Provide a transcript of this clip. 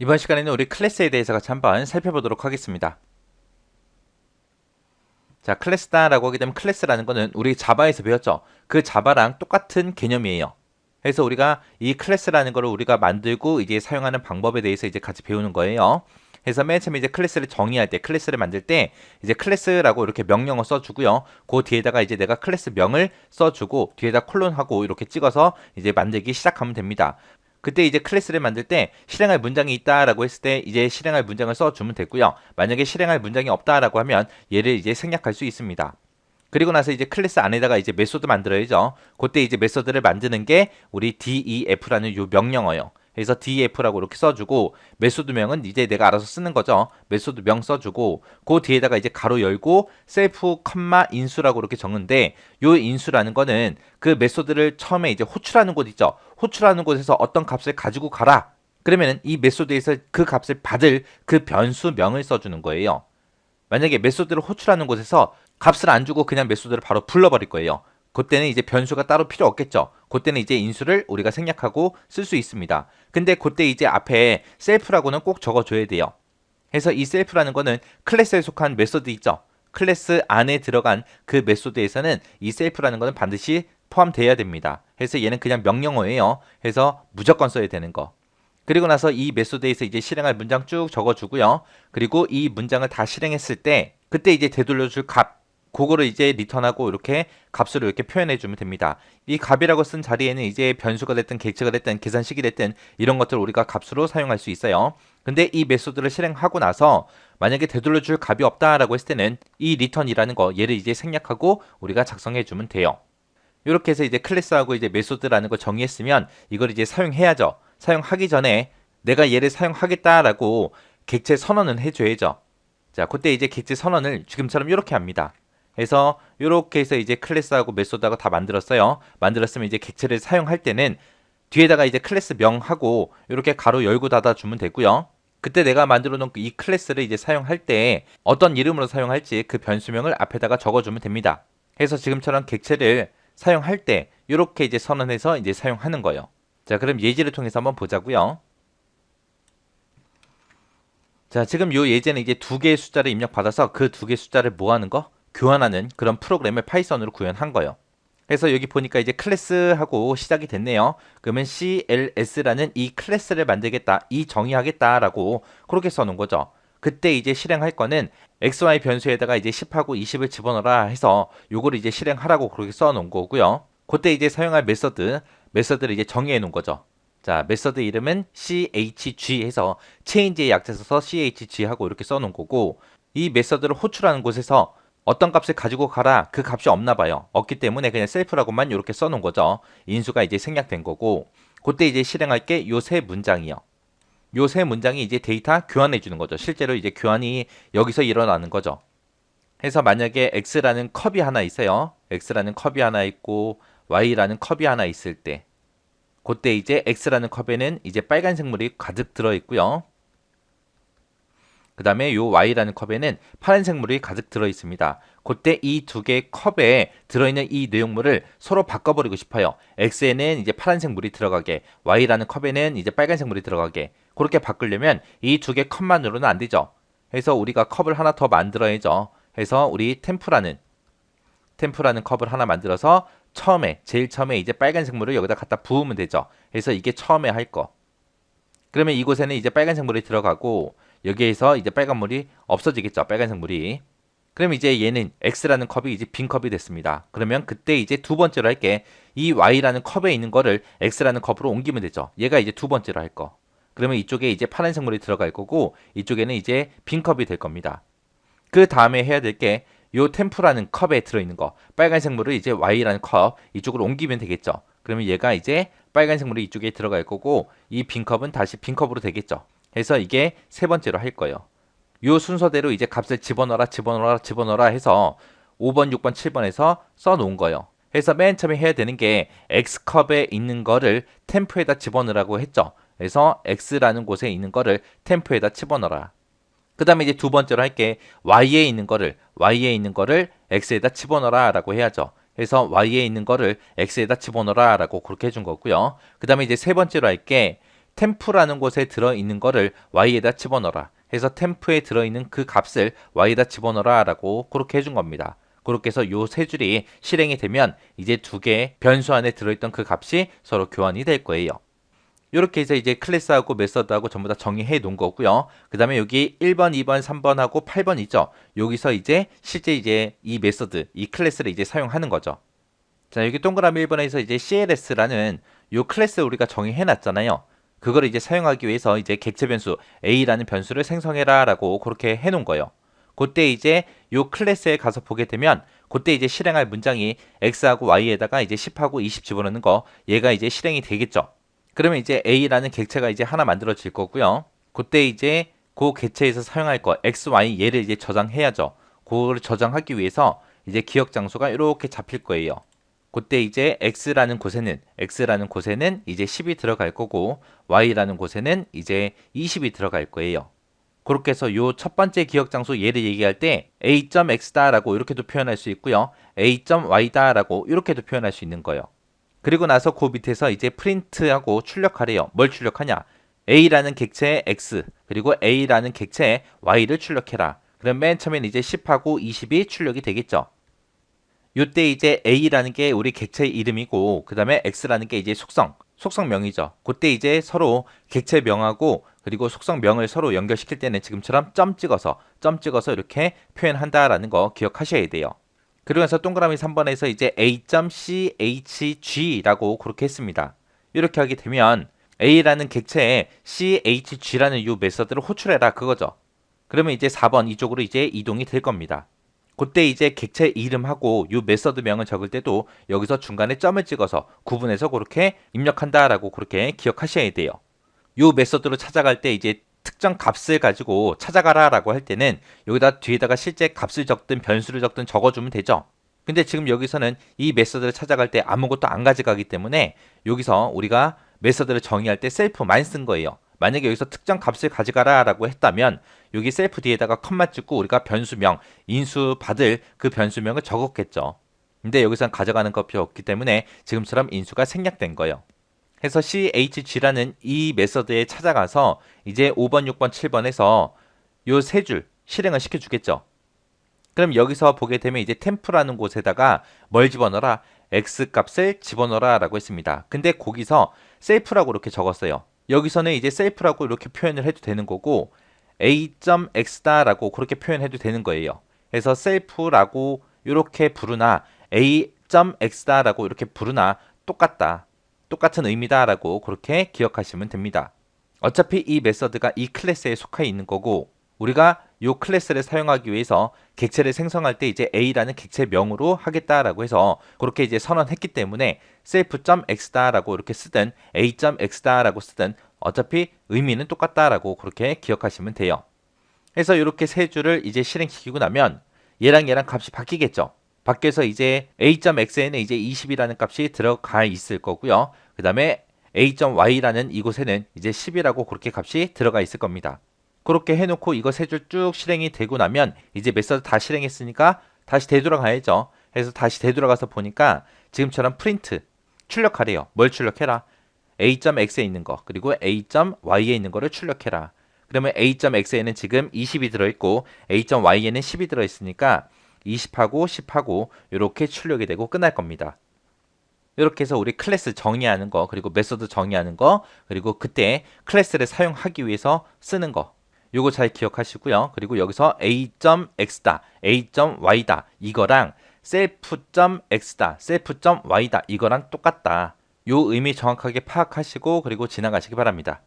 이번 시간에는 우리 클래스에 대해서 같이 한번 살펴보도록 하겠습니다. 자, 클래스다라고 하게 되면 클래스라는 거는 우리 자바에서 배웠죠. 그 자바랑 똑같은 개념이에요. 그래서 우리가 이 클래스라는 거를 우리가 만들고 이제 사용하는 방법에 대해서 이제 같이 배우는 거예요. 그래서 맨 처음에 이제 클래스를 정의할 때, 클래스를 만들 때 이제 클래스라고 이렇게 명령어 써주고요. 그 뒤에다가 이제 내가 클래스 명을 써주고 뒤에다 콜론하고 이렇게 찍어서 이제 만들기 시작하면 됩니다. 그때 이제 클래스를 만들 때 실행할 문장이 있다라고 했을 때 이제 실행할 문장을 써주면 되고요. 만약에 실행할 문장이 없다라고 하면 얘를 이제 생략할 수 있습니다. 그리고 나서 이제 클래스 안에다가 이제 메소드 만들어야죠. 그때 이제 메소드를 만드는 게 우리 def라는 요 명령어예요. 그래서 def라고 이렇게 써주고 메소드명은 이제 내가 알아서 쓰는 거죠. 메소드명 써주고 그 뒤에다가 이제 가로 열고 셀프 컴마 인수라고 이렇게 적는데 요 인수라는 거는 그 메소드를 처음에 이제 호출하는 곳 있죠. 호출하는 곳에서 어떤 값을 가지고 가라. 그러면은 이 메소드에서 그 값을 받을 그 변수명을 써주는 거예요. 만약에 메소드를 호출하는 곳에서 값을 안 주고 그냥 메소드를 바로 불러버릴 거예요. 그때는 이제 변수가 따로 필요 없겠죠. 그때는 이제 인수를 우리가 생략하고 쓸 수 있습니다. 근데 그때 이제 앞에 셀프라고는 꼭 적어줘야 돼요. 그래서 이 셀프라는 거는 클래스에 속한 메소드 있죠. 클래스 안에 들어간 그 메소드에서는 이 셀프라는 거는 반드시 포함되어야 됩니다. 그래서 얘는 그냥 명령어예요. 그래서 무조건 써야 되는 거. 그리고 나서 이 메소드에서 이제 실행할 문장 쭉 적어주고요. 그리고 이 문장을 다 실행했을 때 그때 이제 되돌려줄 값 그거를 이제 리턴하고 이렇게 값으로 이렇게 표현해 주면 됩니다. 이 값이라고 쓴 자리에는 이제 변수가 됐든 객체가 됐든 계산식이 됐든 이런 것들을 우리가 값으로 사용할 수 있어요. 근데 이 메소드를 실행하고 나서 만약에 되돌려줄 값이 없다라고 했을 때는 이 리턴이라는 거 얘를 이제 생략하고 우리가 작성해 주면 돼요. 이렇게 해서 이제 클래스하고 이제 메소드라는 거 정의했으면 이걸 이제 사용해야죠. 사용하기 전에 내가 얘를 사용하겠다라고 객체 선언은 해줘야죠. 자, 그때 이제 객체 선언을 지금처럼 이렇게 합니다. 그래서 이렇게 해서 이제 클래스하고 메소드하고 다 만들었어요. 만들었으면 이제 객체를 사용할 때는 뒤에다가 이제 클래스 명하고 이렇게 가로 열고 닫아 주면 되고요. 그때 내가 만들어 놓은 이 클래스를 이제 사용할 때 어떤 이름으로 사용할지 그 변수명을 앞에다가 적어주면 됩니다. 그래서 지금처럼 객체를 사용할 때 이렇게 이제 선언해서 이제 사용하는 거예요. 자, 그럼 예제를 통해서 한번 보자고요. 자, 지금 요 예제는 이제 두 개의 숫자를 입력받아서 그 두 개의 숫자를 모아는 거, 교환하는 그런 프로그램을 파이썬으로 구현한 거예요. 그래서 여기 보니까 이제 클래스하고 시작이 됐네요. 그러면 CLS라는 이 클래스를 만들겠다, 이 정의하겠다라고 그렇게 써놓은 거죠. 그때 이제 실행할 거는 XY 변수에다가 이제 10하고 20을 집어넣어라 해서 요거를 이제 실행하라고 그렇게 써놓은 거고요. 그때 이제 사용할 메서드를 이제 정의해 놓은 거죠. 자, 메서드 이름은 chg 해서 change의 약자 써서 chg 하고 이렇게 써놓은 거고 이 메서드를 호출하는 곳에서 어떤 값을 가지고 가라 그 값이 없나 봐요. 없기 때문에 그냥 셀프라고만 이렇게 써놓은 거죠. 인수가 이제 생략된 거고 그때 이제 실행할 게 요 세 문장이요. 요 세 문장이 이제 데이터 교환해 주는 거죠. 실제로 이제 교환이 여기서 일어나는 거죠. 해서 만약에 x라는 컵이 하나 있어요. x라는 컵이 하나 있고 y라는 컵이 하나 있을 때 그때 이제 x라는 컵에는 이제 빨간색 물이 가득 들어 있고요. 그 다음에 요 y라는 컵에는 파란색 물이 가득 들어 있습니다. 그때 이 두 개의 컵에 들어있는 이 내용물을 서로 바꿔버리고 싶어요. x에는 이제 파란색 물이 들어가게, y라는 컵에는 이제 빨간색 물이 들어가게. 그렇게 바꾸려면 이 두 개 컵만으로는 안 되죠. 그래서 우리가 컵을 하나 더 만들어야죠. 그래서 우리 템프라는 컵을 하나 만들어서 제일 처음에 이제 빨간색 물을 여기다 갖다 부으면 되죠. 그래서 이게 처음에 할 거. 그러면 이곳에는 이제 빨간색 물이 들어가고 여기에서 이제 빨간 물이 없어지겠죠. 빨간색 물이. 그럼 이제 얘는 X라는 컵이 이제 빈 컵이 됐습니다. 그러면 그때 이제 두 번째로 할게. 이 Y라는 컵에 있는 거를 X라는 컵으로 옮기면 되죠. 얘가 이제 두 번째로 할 거. 그러면 이쪽에 이제 파란색 물이 들어갈 거고 이쪽에는 이제 빈 컵이 될 겁니다. 그 다음에 해야 될 게 요 템프라는 컵에 들어있는 거 빨간색 물을 이제 Y라는 컵 이쪽으로 옮기면 되겠죠. 그러면 얘가 이제 빨간색 물이 이쪽에 들어갈 거고 이 빈 컵은 다시 빈 컵으로 되겠죠. 해서 이게 세 번째로 할 거예요. 요 순서대로 이제 값을 집어넣어라 해서 5번, 6번, 7번에서 써놓은 거예요. 그래서 맨 처음에 해야 되는 게 X컵에 있는 거를 템프에다 집어넣으라고 했죠. 그래서 X라는 곳에 있는 거를 템프에다 집어넣어라. 그 다음에 이제 두 번째로 할게 Y에 있는 거를 X에다 집어넣어라 라고 해야죠. 그래서 Y에 있는 거를 X에다 집어넣어라 라고 그렇게 해준 거고요. 그 다음에 이제 세 번째로 할게 템프라는 곳에 들어있는 거를 y에다 집어넣어라 해서 템프에 들어있는 그 값을 y에다 집어넣어라 라고 그렇게 해준 겁니다. 그렇게 해서 요 세 줄이 실행이 되면 이제 두 개의 변수 안에 들어있던 그 값이 서로 교환이 될 거예요. 이렇게 해서 이제 클래스하고 메서드하고 전부 다 정의해 놓은 거고요. 그 다음에 여기 1번, 2번, 3번하고 8번 있죠. 여기서 이제 실제 이제 이 메서드, 이 클래스를 이제 사용하는 거죠. 자, 여기 동그라미 1번에서 이제 CLS라는 요 클래스 우리가 정의해 놨잖아요. 그걸 이제 사용하기 위해서 이제 객체 변수 A라는 변수를 생성해라 라고 그렇게 해 놓은 거예요. 그때 이제 요 클래스에 가서 보게 되면 그때 이제 실행할 문장이 X하고 Y에다가 이제 10하고 20 집어넣는 거 얘가 이제 실행이 되겠죠. 그러면 이제 A라는 객체가 이제 하나 만들어질 거고요. 그때 이제 그 객체에서 사용할 거 X, Y 얘를 이제 저장해야죠. 그거를 저장하기 위해서 이제 기억 장소가 이렇게 잡힐 거예요. 그때 이제 X라는 곳에는 이제 10이 들어갈 거고 Y라는 곳에는 이제 20이 들어갈 거예요. 그렇게 해서 요 첫 번째 기억 장소 얘를 얘기할 때 A.X다라고 이렇게도 표현할 수 있고요. A.Y다라고 이렇게도 표현할 수 있는 거예요. 그리고 나서 그 밑에서 이제 프린트하고 출력하래요. 뭘 출력하냐? A라는 객체에 X 그리고 A라는 객체에 Y를 출력해라. 그럼 맨 처음엔 이제 10하고 20이 출력이 되겠죠. 요때 이제 A라는 게 우리 객체의 이름이고 그 다음에 X라는 게 이제 속성명이죠. 그때 이제 서로 객체명하고 그리고 속성명을 서로 연결시킬 때는 지금처럼 점 찍어서 이렇게 표현한다라는 거 기억하셔야 돼요. 그러면서 동그라미 3번에서 이제 A.chg라고 그렇게 했습니다. 이렇게 하게 되면 A라는 객체에 chg라는 이 메서드를 호출해라 그거죠. 그러면 이제 4번 이쪽으로 이제 이동이 될 겁니다. 그때 이제 객체 이름하고 이 메서드명을 적을 때도 여기서 중간에 점을 찍어서 구분해서 그렇게 입력한다라고 그렇게 기억하셔야 돼요. 이 메서드로 찾아갈 때 이제 특정 값을 가지고 찾아가라라고 할 때는 여기다 뒤에다가 실제 값을 적든 변수를 적든 적어주면 되죠. 근데 지금 여기서는 이 메서드를 찾아갈 때 아무것도 안 가져가기 때문에 여기서 우리가 메서드를 정의할 때 셀프만 쓴 거예요. 만약에 여기서 특정 값을 가져가라 라고 했다면 여기 셀프 뒤에다가 컴마 찍고 우리가 변수명, 인수 받을 그 변수명을 적었겠죠. 근데 여기선 가져가는 것 필요 없기 때문에 지금처럼 인수가 생략된 거예요. 해서 chg라는 이 메서드에 찾아가서 이제 5번, 6번, 7번에서 요 세 줄 실행을 시켜주겠죠. 그럼 여기서 보게 되면 이제 템프라는 곳에다가 뭘 집어넣어라? x 값을 집어넣어라 라고 했습니다. 근데 거기서 셀프라고 이렇게 적었어요. 여기서는 이제 셀프라고 이렇게 표현을 해도 되는 거고 a.x다 라고 그렇게 표현해도 되는 거예요. 그래서 셀프라고 이렇게 부르나 a.x다 라고 이렇게 부르나 똑같은 의미다 라고 그렇게 기억하시면 됩니다. 어차피 이 메서드가 이 클래스에 속해 있는 거고 우리가 이 클래스를 사용하기 위해서 객체를 생성할 때 이제 A라는 객체명으로 하겠다라고 해서 그렇게 이제 선언했기 때문에 self.x다라고 이렇게 쓰든 A.x다라고 쓰든 어차피 의미는 똑같다라고 그렇게 기억하시면 돼요. 그래서 이렇게 세 줄을 이제 실행시키고 나면 얘랑 값이 바뀌겠죠. 바뀌어서 이제 A.x에는 이제 20이라는 값이 들어가 있을 거고요. 그 다음에 A.y라는 이곳에는 이제 10이라고 그렇게 값이 들어가 있을 겁니다. 그렇게 해놓고 이거 세 줄 쭉 실행이 되고 나면 이제 메서드 다 실행했으니까 다시 되돌아가야죠. 그래서 다시 되돌아가서 보니까 지금처럼 프린트 출력하래요. 뭘 출력해라? A.x에 있는 거 그리고 A.y에 있는 거를 출력해라. 그러면 A.x에는 지금 20이 들어있고 A.y에는 10이 들어있으니까 20하고 10하고 이렇게 출력이 되고 끝날 겁니다. 이렇게 해서 우리 클래스 정의하는 거 그리고 메서드 정의하는 거 그리고 그때 클래스를 사용하기 위해서 쓰는 거 요거 잘 기억하시고요. 그리고 여기서 A.x다, A.y다 이거랑 self.x다, self.y다 이거랑 똑같다. 요 의미 정확하게 파악하시고 그리고 지나가시기 바랍니다.